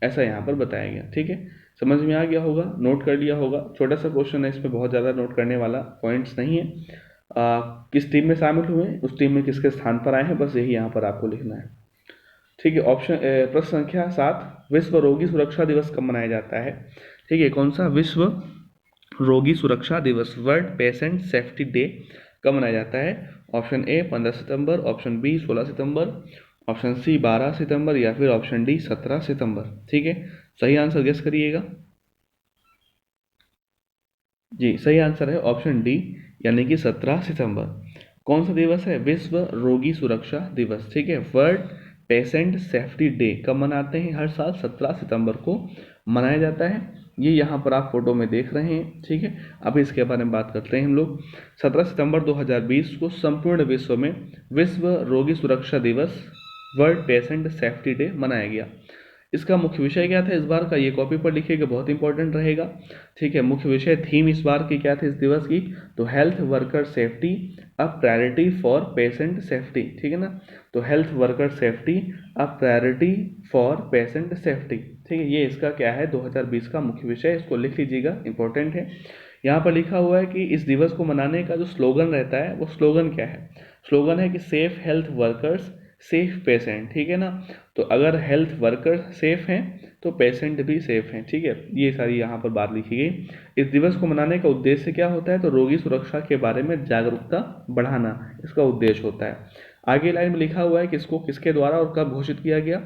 ऐसा यहाँ पर बताया गया। ठीक है, समझ में आ गया होगा, नोट कर लिया होगा। छोटा सा क्वेश्चन है, इसमें बहुत ज़्यादा नोट करने वाला पॉइंट्स नहीं है। किस टीम में शामिल हुए, उस टीम में किसके स्थान पर आए हैं, बस यही यहाँ पर आपको लिखना है। ठीक है, ऑप्शन प्रश्न संख्या 7, विश्व रोगी सुरक्षा दिवस कब मनाया जाता है? ठीक है, कौन सा? विश्व रोगी सुरक्षा दिवस, वर्ल्ड पेशेंट सेफ्टी डे, कब मनाया जाता है? ऑप्शन ए 15 सितंबर, ऑप्शन बी 16 सितंबर, ऑप्शन सी 12 सितंबर या फिर ऑप्शन डी 17 सितंबर। ठीक है, सही आंसर गेस करिएगा। जी, सही आंसर है ऑप्शन डी यानी कि 17 सितंबर। कौन सा दिवस है? विश्व रोगी सुरक्षा दिवस। ठीक है, वर्ल्ड पेशेंट सेफ्टी डे कब मनाते हैं? हर साल 17 सितंबर को मनाया जाता है। ये यहाँ पर आप फोटो में देख रहे हैं। ठीक है, अब इसके बारे में बात करते हैं हम लोग। 17 सितंबर 2020 को संपूर्ण विश्व में विश्व रोगी सुरक्षा दिवस, वर्ल्ड पेशेंट सेफ्टी डे मनाया गया। इसका मुख्य विषय क्या था इस बार का? ये कॉपी पर लिखिएगा, बहुत इंपॉर्टेंट रहेगा। ठीक है, मुख्य विषय, थीम इस बार की क्या थी इस दिवस की? तो health worker safety a priority for patient safety. ठीक है ना, तो health worker safety a priority for patient safety. ठीक है, ये इसका क्या है? 2020 का मुख्य विषय, इसको लिख लीजिएगा, इंपॉर्टेंट है। यहाँ पर लिखा हुआ है कि इस दिवस को मनाने का जो स्लोगन रहता है, वो स्लोगन क्या है? स्लोगन है कि safe health workers safe patient. ठीक है ना, तो अगर हेल्थ वर्कर सेफ हैं तो पेशेंट भी सेफ हैं। ठीक है, ये सारी यहाँ पर बात लिखी गई। इस दिवस को मनाने का उद्देश्य क्या होता है? तो रोगी सुरक्षा के बारे में जागरूकता बढ़ाना इसका उद्देश्य होता है। आगे लाइन में लिखा हुआ है कि इसको किसके द्वारा और कब घोषित किया गया?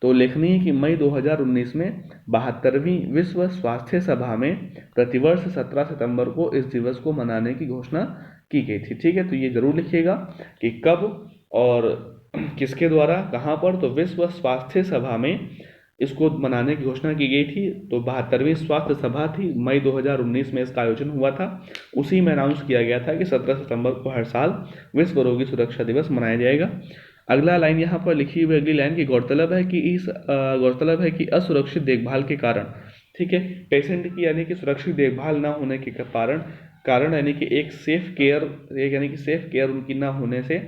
तो लेखनीय कि मई 2019 में 72वीं विश्व स्वास्थ्य सभा में प्रतिवर्ष 17 सितंबर को इस दिवस को मनाने की घोषणा की गई थी। ठीक है, तो ये जरूर लिखिएगा कि कब और किसके द्वारा, कहाँ पर? तो विश्व स्वास्थ्य सभा में इसको मनाने की घोषणा की गई थी। तो 72वीं स्वास्थ्य सभा थी, मई 2019 में इसका आयोजन हुआ था। उसी में अनाउंस किया गया था कि 17 सितंबर को हर साल विश्व रोगी सुरक्षा दिवस मनाया जाएगा। अगला लाइन यहाँ पर लिखी हुई, अगली लाइन की गौरतलब है कि असुरक्षित देखभाल के कारण, ठीक है, पेशेंट की यानी कि सुरक्षित देखभाल ना होने के कारण यानी कि एक सेफ केयर उनकी ना होने से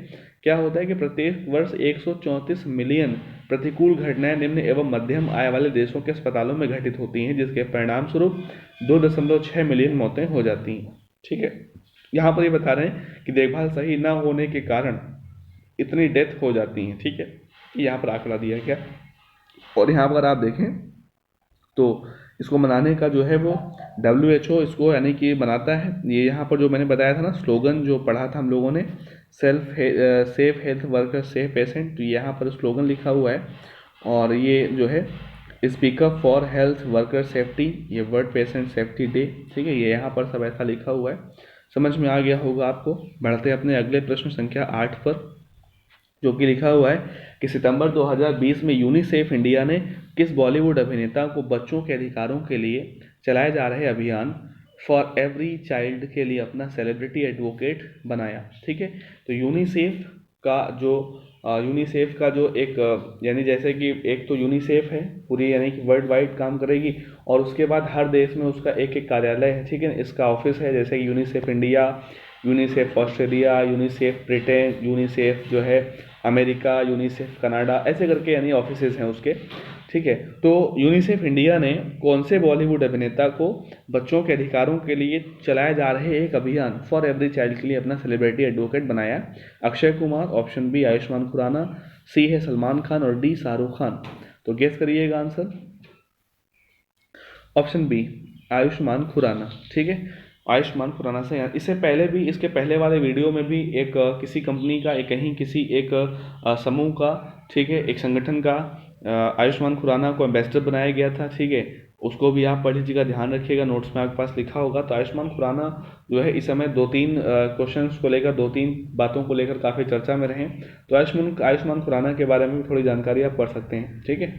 क्या होता है कि प्रत्येक वर्ष 134 मिलियन प्रतिकूल घटनाएं निम्न एवं मध्यम आय वाले देशों के अस्पतालों में घटित होती हैं, जिसके परिणाम स्वरूप 2.6 मिलियन मौतें हो जाती हैं। ठीक है, यहाँ पर ये बता रहे हैं कि देखभाल सही ना होने के कारण इतनी डेथ हो जाती हैं। ठीक है, यहाँ पर आंकड़ा दिया गया। और यहाँ पर आप देखें तो इसको मनाने का जो है वो WHO इसको यानी कि बनाता है। ये यहाँ पर जो मैंने बताया था ना स्लोगन जो पढ़ा था हम लोगों ने, safe health worker safe patient, तो यहाँ पर स्लोगन लिखा हुआ है। और ये जो है speak up for health worker safety, ये वर्ल्ड पेशेंट सेफ्टी डे। ठीक है, ये यहाँ पर सब ऐसा लिखा हुआ है, समझ में आ गया होगा आपको। बढ़ते अपने अगले प्रश्न संख्या 8 पर, जो कि लिखा हुआ है कि सितंबर 2020 में यूनिसेफ इंडिया ने किस बॉलीवुड अभिनेता को बच्चों के अधिकारों के लिए चलाए जा रहे अभियान फॉर एवरी चाइल्ड के लिए अपना सेलिब्रिटी एडवोकेट बनाया। ठीक है, तो यूनिसेफ का जो एक यानी जैसे कि एक तो यूनिसेफ है पूरी यानी कि वर्ल्ड वाइड काम करेगी, और उसके बाद हर देश में उसका एक एक कार्यालय है। ठीक है, इसका ऑफिस है, जैसे कि UNICEF India, UNICEF Australia, UNICEF Britain, UNICEF जो है अमेरिका, यूनिसेफ कनाडा, ऐसे करके यानी ऑफिसेज हैं उसके। ठीक है, तो यूनिसेफ इंडिया ने कौन से बॉलीवुड अभिनेता को बच्चों के अधिकारों के लिए चलाए जा रहे एक अभियान फॉर एवरी चाइल्ड के लिए अपना सेलिब्रिटी एडवोकेट बनाया? अक्षय कुमार, ऑप्शन बी आयुष्मान खुराना, सी है सलमान खान और डी शाहरुख खान। तो गेस करिएगा answer. Option B Ayushmann Khurrana. ठीक है, आयुष्मान खुराना से इससे पहले भी इसके पहले वाले वीडियो में भी एक किसी कंपनी का एक समूह का, ठीक है, एक संगठन का आयुष्मान खुराना को एम्बेसडर बनाया गया था। ठीक है, उसको भी आप पढ़ लीजिएगा, ध्यान रखिएगा, नोट्स में आपके पास लिखा होगा। तो आयुष्मान खुराना जो है इस समय 2-3 क्वेश्चंस को लेकर, 2-3 बातों को लेकर काफ़ी चर्चा में रहे। तो आयुष्मान खुराना के बारे में भी थोड़ी जानकारी आप पढ़ सकते हैं। ठीक है,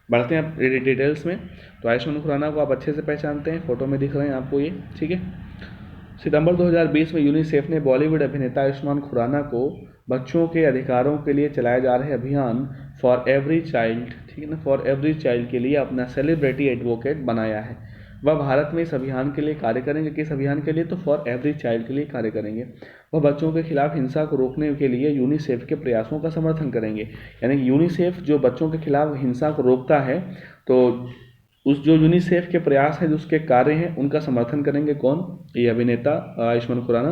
बढ़ते हैं आप डिटेल्स में। तो आयुष्मान खुराना को आप अच्छे से पहचानते हैं, फोटो में दिख रहे हैं आपको ये। ठीक है, सितंबर 2020 में यूनिसेफ ने बॉलीवुड अभिनेता आयुष्मान खुराना को बच्चों के अधिकारों के लिए चलाए जा रहे अभियान फॉर एवरी चाइल्ड, ठीक है ना, फॉर एवरी चाइल्ड के लिए अपना सेलिब्रिटी एडवोकेट बनाया है। वह भारत में इस अभियान के लिए कार्य करेंगे। किस अभियान के लिए? तो फॉर एवरी चाइल्ड के लिए कार्य करेंगे। वह बच्चों के खिलाफ हिंसा को रोकने के लिए यूनिसेफ के प्रयासों का समर्थन करेंगे। यानी यूनिसेफ जो बच्चों के खिलाफ हिंसा को रोकता है, तो उस जो यूनिसेफ के प्रयास हैं, जो उसके कार्य हैं, उनका समर्थन करेंगे कौन? ये अभिनेता आयुष्मान खुराना।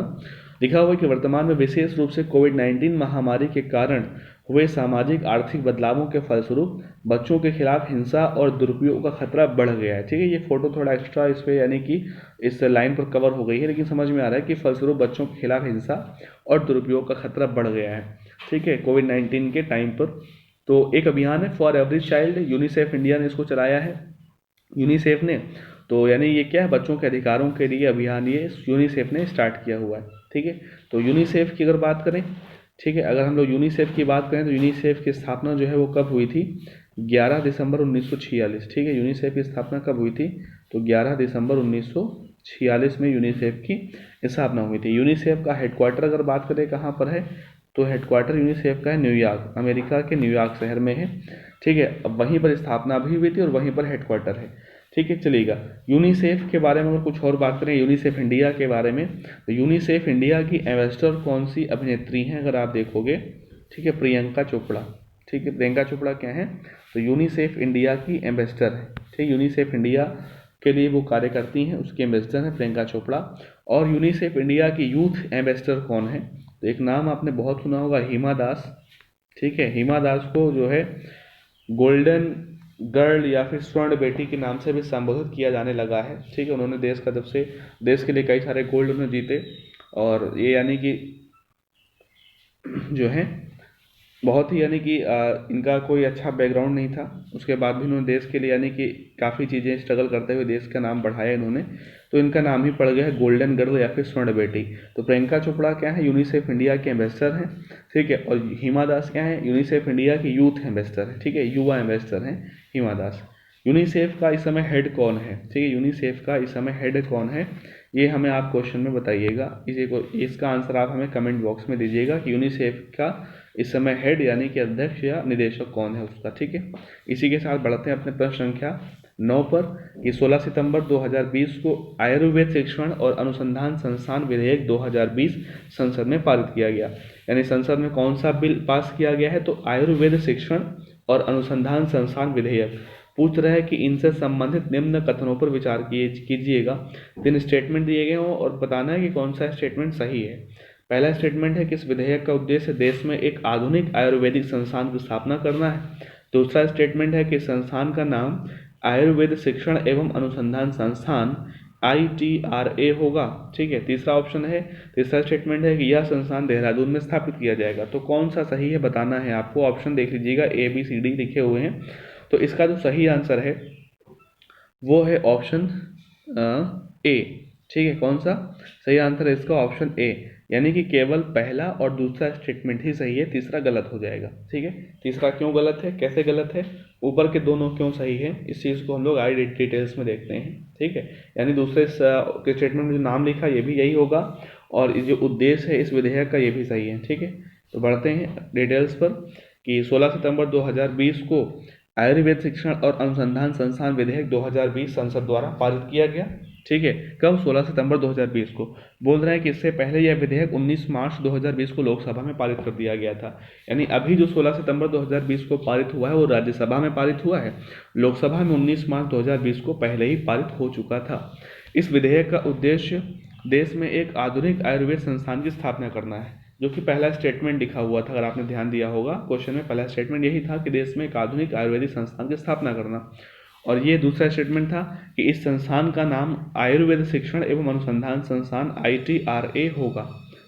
लिखा हुआ है कि वर्तमान में विशेष रूप से कोविड-19 महामारी के कारण हुए सामाजिक आर्थिक बदलावों के फलस्वरूप बच्चों के खिलाफ हिंसा और दुरुपयोग का खतरा बढ़ गया है। ठीक है, ये फोटो थोड़ा एक्स्ट्रा इस पर यानी कि इस लाइन पर कवर हो गई है, लेकिन समझ में आ रहा है कि फलस्वरूप बच्चों के खिलाफ हिंसा और दुरुपयोग का खतरा बढ़ गया है। ठीक है, कोविड-19 के टाइम पर। तो एक अभियान है for every child, UNICEF India ने इसको चलाया है, यूनिसेफ ने। तो यानी ये क्या है? बच्चों के अधिकारों के लिए अभियान ये यूनिसेफ ने स्टार्ट किया हुआ है। ठीक है, तो यूनिसेफ की अगर बात करें, ठीक है, अगर हम लोग यूनिसेफ की बात करें तो यूनिसेफ की स्थापना जो है वो कब हुई थी? 11 दिसंबर 1946। ठीक है, यूनिसेफ की स्थापना कब हुई थी? तो 11 दिसंबर 1946 में यूनिसेफ की स्थापना हुई थी। यूनिसेफ का हेडक्वार्टर अगर बात करें कहाँ पर है, तो हेडक्वार्टर यूनिसेफ का है न्यूयॉर्क, अमेरिका के न्यूयॉर्क शहर में है। ठीक है, अब वहीं पर स्थापना भी हुई थी और वहीं पर हेडक्वार्टर है। ठीक है, चलिएगा यूनिसेफ के बारे में अगर कुछ और बात करें, यूनिसेफ इंडिया के बारे में, तो यूनिसेफ इंडिया की एम्बेसडर कौन सी अभिनेत्री हैं अगर आप देखोगे? ठीक है, प्रियंका चोपड़ा। ठीक है, प्रियंका चोपड़ा क्या है? तो यूनिसेफ इंडिया की एम्बेसडर है। ठीक, यूनिसेफ इंडिया के लिए वो कार्य करती हैं, उसकी एम्बेसडर है प्रियंका चोपड़ा। और यूनिसेफ इंडिया की यूथ एम्बेसडर कौन है? तो एक नाम आपने बहुत सुना होगा, हिमा दास। ठीक है, हिमा दास को जो है गोल्डन गर्ल या फिर स्वर्ण बेटी के नाम से भी संबोधित किया जाने लगा है। ठीक है, उन्होंने देश के लिए कई सारे गोल्ड उन्होंने जीते, और ये यानी कि जो है बहुत ही यानी कि इनका कोई अच्छा बैकग्राउंड नहीं था, उसके बाद भी उन्होंने देश के लिए यानी कि काफ़ी चीज़ें स्ट्रगल करते हुए देश का नाम बढ़ाया इन्होंने, तो इनका नाम ही पड़ गया है गोल्डन गर्ल या फिर स्वर्ण बेटी। तो प्रियंका चोपड़ा क्या है? यूनिसेफ इंडिया के एम्बेसडर हैं। ठीक है, और हिमा दास क्या है? यूनिसेफ इंडिया की यूथ एम्बेसडर है। ठीक है, युवा एम्बेसडर हैं हिमा दास। यूनिसेफ का इस समय हेड कौन है? ठीक है, यूनिसेफ का इस समय हेड कौन है, ये हमें आप क्वेश्चन में बताइएगा। इसका आंसर आप हमें कमेंट बॉक्स में दीजिएगा कि यूनिसेफ का इस समय हेड यानी कि अध्यक्ष या निदेशक कौन है उसका। ठीक है, इसी के साथ बढ़ते हैं अपने प्रश्न संख्या 9 पर कि 16 सितंबर 2020 को आयुर्वेद शिक्षण और अनुसंधान संस्थान विधेयक 2020 संसद में पारित किया गया। यानी संसद में कौन सा बिल पास किया गया है, तो आयुर्वेद शिक्षण और अनुसंधान संस्थान विधेयक। पूछ रहा है कि इनसे संबंधित निम्न कथनों पर विचार कीजिएगा। 3 स्टेटमेंट दिए गए हों और बताना है कि कौन सा स्टेटमेंट सही है। पहला स्टेटमेंट है कि इस विधेयक का उद्देश्य देश में एक आधुनिक आयुर्वेदिक संस्थान की स्थापना करना है। दूसरा स्टेटमेंट है कि संस्थान का नाम आयुर्वेद शिक्षण एवं अनुसंधान संस्थान ITRA होगा। ठीक है, तीसरा स्टेटमेंट है कि यह संस्थान देहरादून में स्थापित किया जाएगा। तो कौन सा सही है बताना है आपको। ऑप्शन देख लीजिएगा, ABCD लिखे हुए हैं। तो इसका जो सही आंसर है वो है ऑप्शन ए। ठीक है, कौन सा सही आंसर है इसका, ऑप्शन ए। यानी कि केवल पहला और दूसरा स्टेटमेंट ही सही है, तीसरा गलत हो जाएगा। ठीक है, तीसरा क्यों गलत है, कैसे गलत है, ऊपर के दोनों क्यों सही है, इस चीज़ को हम लोग आगे डिटेल्स में देखते हैं। ठीक है, यानी दूसरे के स्टेटमेंट में जो नाम लिखा ये भी यही होगा और जो उद्देश्य है इस विधेयक का ये भी सही है। ठीक है, तो बढ़ते हैं डिटेल्स पर कि 16 सितंबर 2020 को आयुर्वेद शिक्षण और अनुसंधान संस्थान विधेयक 2020 संसद द्वारा पारित किया गया। ठीक है, कब, 16 सितंबर 2020 को। बोल रहे हैं कि इससे पहले यह विधेयक 19 मार्च 2020 को लोकसभा में पारित कर दिया गया था। यानी अभी जो 16 सितंबर 2020 को पारित हुआ है वो राज्यसभा में पारित हुआ है, लोकसभा में 19 मार्च 2020 को पहले ही पारित हो चुका था। इस विधेयक का उद्देश्य देश में एक आधुनिक आयुर्वेद संस्थान की स्थापना करना है, जो कि पहला स्टेटमेंट लिखा हुआ था। अगर आपने ध्यान दिया होगा क्वेश्चन में पहला स्टेटमेंट यही था कि देश में एक आधुनिक आयुर्वेदिक संस्थान की स्थापना करना, और ये दूसरा स्टेटमेंट था कि इस संस्थान का नाम आयुर्वेद शिक्षण एवं अनुसंधान संस्थान ITRA होगा।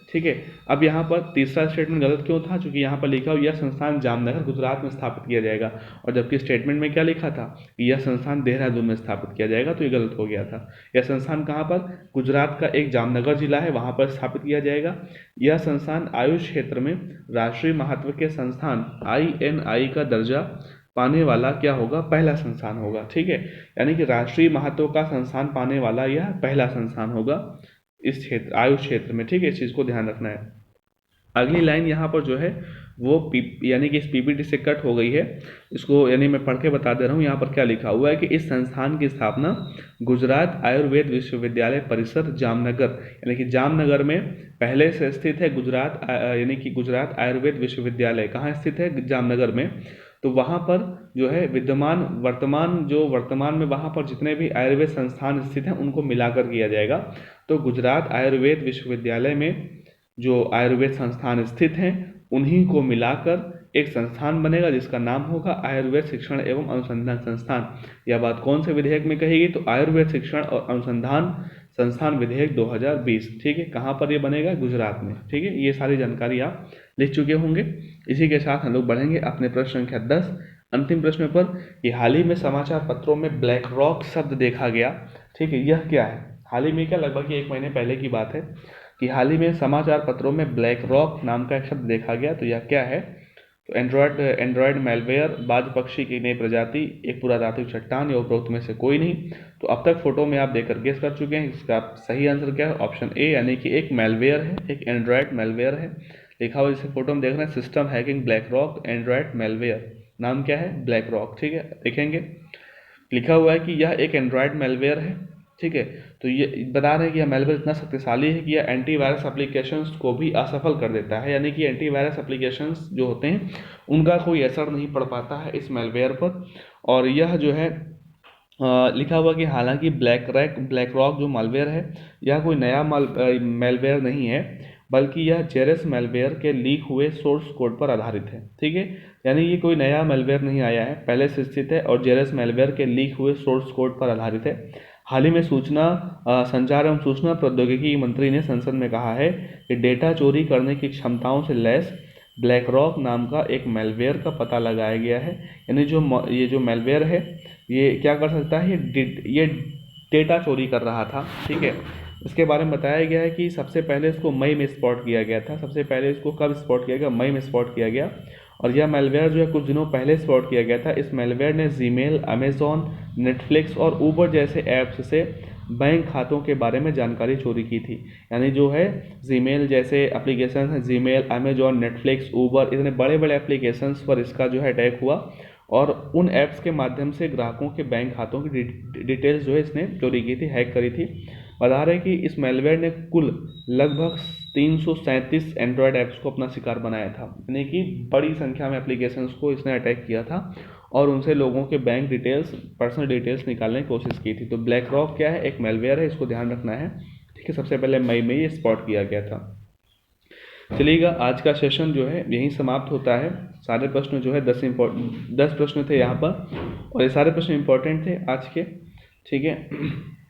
ठीक है, अब यहाँ पर तीसरा स्टेटमेंट गलत क्यों था, क्योंकि यहाँ पर लिखा हुआ यह संस्थान जामनगर गुजरात में स्थापित किया जाएगा, और जबकि स्टेटमेंट में क्या लिखा था कि यह संस्थान देहरादून में स्थापित किया जाएगा, तो ये गलत हो गया था। यह संस्थान कहाँ पर, गुजरात का एक जामनगर जिला है वहाँ पर स्थापित किया जाएगा। यह संस्थान आयुष क्षेत्र में राष्ट्रीय महत्व के संस्थान INI का दर्जा पाने वाला क्या होगा, पहला संस्थान होगा। ठीक है, यानी कि राष्ट्रीय महत्व का संस्थान पाने वाला यह पहला संस्थान होगा इस क्षेत्र, आयुष क्षेत्र में। ठीक है, इस चीज़ को ध्यान रखना है। अगली लाइन यहाँ पर जो है वो यानी कि इस PPT से कट हो गई है, इसको यानी मैं पढ़ के बता दे रहा हूँ। यहाँ पर क्या लिखा हुआ है कि इस संस्थान की स्थापना गुजरात आयुर्वेद विश्वविद्यालय परिसर जामनगर, यानी कि जामनगर में पहले से स्थित है गुजरात, यानी कि गुजरात आयुर्वेद विश्वविद्यालय कहाँ स्थित है, जामनगर में। तो वहाँ पर जो है वर्तमान में वहाँ पर जितने भी आयुर्वेद संस्थान स्थित हैं उनको मिलाकर किया जाएगा। तो गुजरात आयुर्वेद विश्वविद्यालय में जो आयुर्वेद संस्थान स्थित हैं उन्हीं को मिलाकर एक संस्थान बनेगा जिसका नाम होगा आयुर्वेद शिक्षण एवं अनुसंधान संस्थान। यह बात कौन से विधेयक में कही गई, तो आयुर्वेद शिक्षण और अनुसंधान संस्थान विधेयक 2020। ठीक है, कहाँ पर ये बनेगा, गुजरात में। ठीक है, ये सारी जानकारी आप लिख चुके होंगे। इसी के साथ हम लोग बढ़ेंगे अपने प्रश्न संख्या 10 अंतिम प्रश्न पर कि हाल ही में समाचार पत्रों में ब्लैक रॉक शब्द देखा गया। ठीक है, यह क्या है, हाल ही में क्या, लगभग 1 महीने पहले की बात है कि हाल ही में समाचार पत्रों में ब्लैक रॉक नाम का एक शब्द देखा गया। तो यह क्या है, तो एंड्रॉयड मेलवेयर, बाज पक्षी की नई प्रजाति, एक पुरातात्विक चट्टान या उपरोक्त में से कोई नहीं। तो अब तक फोटो में आप देखकर गेस कर चुके हैं, इसका सही आंसर क्या है, ऑप्शन ए, यानी कि एक मेलवेयर है, एक एंड्रॉयड मेलवेयर है। लिखा हुआ जिसे फोटो में देख रहे हैं, system hacking black rock Android malware, नाम क्या है, ब्लैक रॉक। ठीक है, देखेंगे लिखा हुआ है कि यह एक एंड्रॉयड मेलवेयर है। ठीक है, तो ये बता रहे हैं कि यह मेलवेयर इतना शक्तिशाली है कि यह एंटीवायरस एप्लीकेशंस को भी असफल कर देता है, यानी कि एंटीवायरस एप्लीकेशंस जो होते हैं उनका कोई असर नहीं पड़ पाता है इस मेलवेयर पर। और यह जो है लिखा हुआ कि हालांकि ब्लैक रॉक जो मालवेयर है यह कोई नया मेलवेयर नहीं है, बल्कि यह जेरस मेलवेयर के लीक हुए सोर्स कोड पर आधारित है। ठीक है, यानी ये कोई नया मेलवेयर नहीं आया है, पहले से स्थित है और जेरस मेलवेयर के लीक हुए सोर्स कोड पर आधारित है। हाल ही में संचार एवं सूचना प्रौद्योगिकी मंत्री ने संसद में कहा है कि डेटा चोरी करने की क्षमताओं से लैस ब्लैक रॉक नाम का एक मेलवेयर का पता लगाया गया है। यानी ये जो मेलवेयर है ये क्या कर सकता है, ये डेटा चोरी कर रहा था। ठीक है, इसके बारे में बताया गया है कि सबसे पहले इसको मई में स्पॉट किया गया था। सबसे पहले इसको कब स्पॉट किया गया, मई में स्पॉट किया गया। और यह मेलवेयर जो है कुछ दिनों पहले स्पॉट किया गया था। इस मेलवेयर ने जीमेल, अमेजॉन, नेटफ्लिक्स और ऊबर जैसे ऐप्स से बैंक खातों के बारे में जानकारी चोरी की थी। यानी जो है जीमेल जैसे एप्लीकेशन है, जीमेल, अमेजॉन, नेटफ्लिक्स, ऊबर, इतने बड़े बड़े एप्लीकेशंस पर इसका जो है अटैक हुआ और उन ऐप्स के माध्यम से ग्राहकों के बैंक खातों की डिटेल्स जो है इसने चोरी की थी, हैक करी थी। बता रहे हैं कि इस मैलवेयर ने कुल लगभग 337 एंड्रॉयड ऐप्स को अपना शिकार बनाया था, यानी कि बड़ी संख्या में एप्लीकेशंस को इसने अटैक किया था और उनसे लोगों के बैंक डिटेल्स, पर्सनल डिटेल्स निकालने की कोशिश की थी। तो ब्लैक रॉक क्या है, एक मैलवेयर है, इसको ध्यान रखना है, ठीक है। सबसे पहले मई में ये स्पॉट किया गया था। चलिएगा, आज का सेशन जो है यहीं समाप्त होता है। सारे प्रश्न जो है 10 प्रश्न थे यहाँ पर और ये सारे प्रश्न इंपॉर्टेंट थे आज के, ठीक है।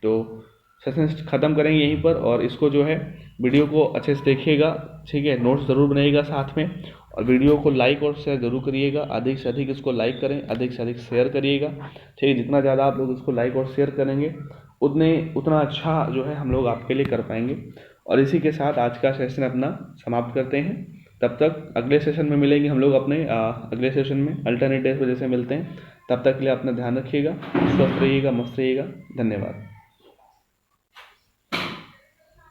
तो सेशन ख़त्म करेंगे यहीं पर और इसको जो है वीडियो को अच्छे से देखिएगा, ठीक है। नोट्स ज़रूर बनाइएगा साथ में और वीडियो को लाइक और शेयर ज़रूर करिएगा। अधिक से अधिक इसको लाइक करें, अधिक से अधिक शेयर करिएगा, ठीक है। जितना ज़्यादा आप लोग इसको लाइक और शेयर करेंगे उतना अच्छा जो है हम लोग आपके लिए कर पाएंगे। और इसी के साथ आज का सेशन अपना समाप्त करते हैं। तब तक अगले सेशन में मिलेंगे हम लोग अपने अगले सेशन में अल्टरनेट डेज पर जैसे मिलते हैं। तब तक के लिए अपना ध्यान रखिएगा, स्वस्थ रहिएगा, मस्त रहिएगा। धन्यवाद।